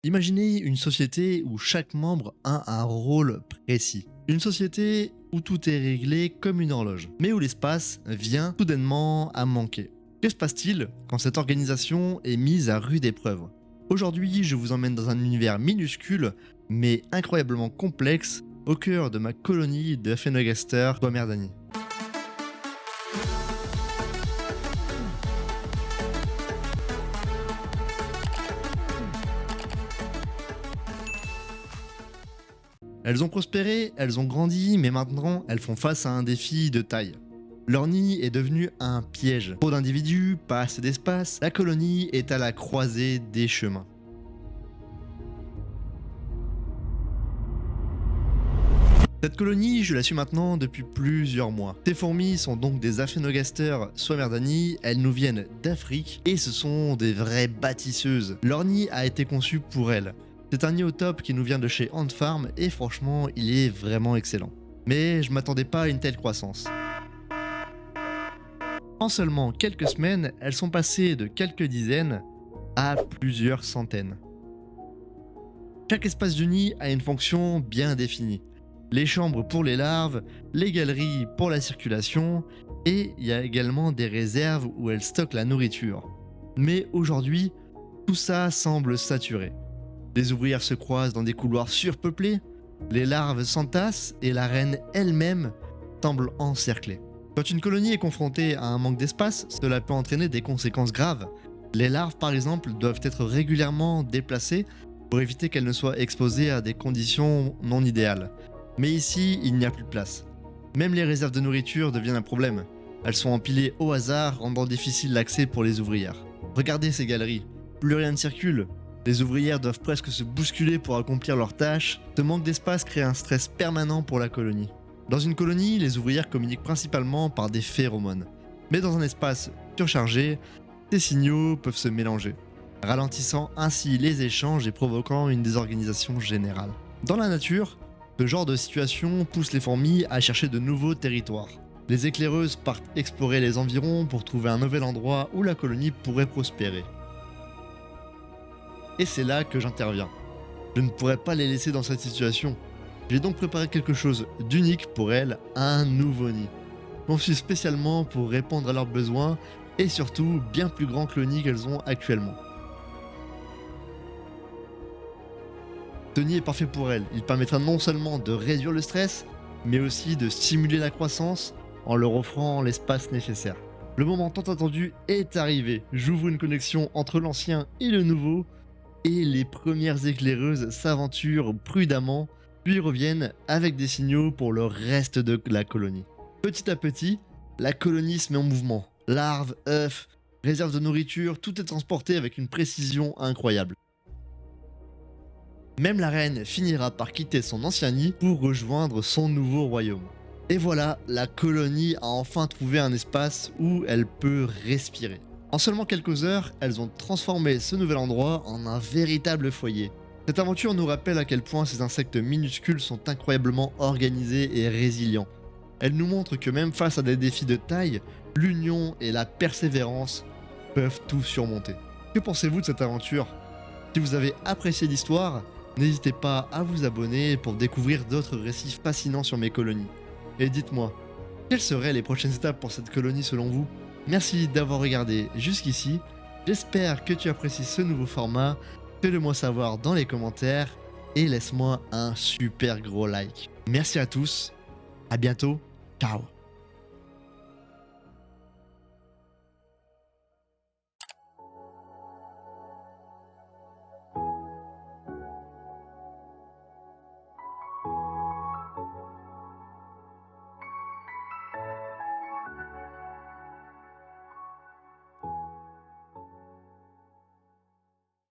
Imaginez une société où chaque membre a un rôle précis. Une société où tout est réglé comme une horloge, mais où l'espace vient soudainement à manquer. Que se passe-t-il quand cette organisation est mise à rude épreuve? Aujourd'hui, je vous emmène dans un univers minuscule, mais incroyablement complexe, au cœur de ma colonie de Phénogaster Boimerdani. Elles ont prospéré, elles ont grandi, mais maintenant elles font face à un défi de taille. Leur nid est devenu un piège. Trop d'individus, pas assez d'espace, la colonie est à la croisée des chemins. Cette colonie, je la suis maintenant depuis plusieurs mois. Ces fourmis sont donc des Aphaenogaster Soimerdani, elles nous viennent d'Afrique et ce sont des vraies bâtisseuses. Leur nid a été conçu pour elles. C'est un nid au top qui nous vient de chez Ant Farm et franchement, il est vraiment excellent. Mais je m'attendais pas à une telle croissance. En seulement quelques semaines, elles sont passées de quelques dizaines à plusieurs centaines. Chaque espace du nid a une fonction bien définie. Les chambres pour les larves, les galeries pour la circulation, et il y a également des réserves où elles stockent la nourriture. Mais aujourd'hui, tout ça semble saturé. Les ouvrières se croisent dans des couloirs surpeuplés, les larves s'entassent et la reine elle-même semble encerclée. Quand une colonie est confrontée à un manque d'espace, cela peut entraîner des conséquences graves. Les larves, par exemple, doivent être régulièrement déplacées pour éviter qu'elles ne soient exposées à des conditions non idéales. Mais ici, il n'y a plus de place. Même les réserves de nourriture deviennent un problème. Elles sont empilées au hasard, rendant difficile l'accès pour les ouvrières. Regardez ces galeries, plus rien ne circule. Les ouvrières doivent presque se bousculer pour accomplir leurs tâches. Ce manque d'espace crée un stress permanent pour la colonie. Dans une colonie, les ouvrières communiquent principalement par des phéromones. Mais dans un espace surchargé, ces signaux peuvent se mélanger, ralentissant ainsi les échanges et provoquant une désorganisation générale. Dans la nature, ce genre de situation pousse les fourmis à chercher de nouveaux territoires. Les éclaireuses partent explorer les environs pour trouver un nouvel endroit où la colonie pourrait prospérer. Et c'est là que j'interviens. Je ne pourrais pas les laisser dans cette situation. J'ai donc préparé quelque chose d'unique pour elles, un nouveau nid. Conçu spécialement pour répondre à leurs besoins et surtout bien plus grand que le nid qu'elles ont actuellement. Ce nid est parfait pour elles. Il permettra non seulement de réduire le stress, mais aussi de stimuler la croissance en leur offrant l'espace nécessaire. Le moment tant attendu est arrivé. J'ouvre une connexion entre l'ancien et le nouveau, et les premières éclaireuses s'aventurent prudemment, puis reviennent avec des signaux pour le reste de la colonie. Petit à petit, la colonie se met en mouvement. Larves, œufs, réserves de nourriture, tout est transporté avec une précision incroyable. Même la reine finira par quitter son ancien nid pour rejoindre son nouveau royaume. Et voilà, la colonie a enfin trouvé un espace où elle peut respirer. En seulement quelques heures, elles ont transformé ce nouvel endroit en un véritable foyer. Cette aventure nous rappelle à quel point ces insectes minuscules sont incroyablement organisés et résilients. Elle nous montre que même face à des défis de taille, l'union et la persévérance peuvent tout surmonter. Que pensez-vous de cette aventure? Si vous avez apprécié l'histoire, n'hésitez pas à vous abonner pour découvrir d'autres récits fascinants sur mes colonies. Et dites-moi, quelles seraient les prochaines étapes pour cette colonie selon vous? Merci d'avoir regardé jusqu'ici, j'espère que tu apprécies ce nouveau format, fais-le moi savoir dans les commentaires et laisse-moi un super gros like. Merci à tous, à bientôt, ciao.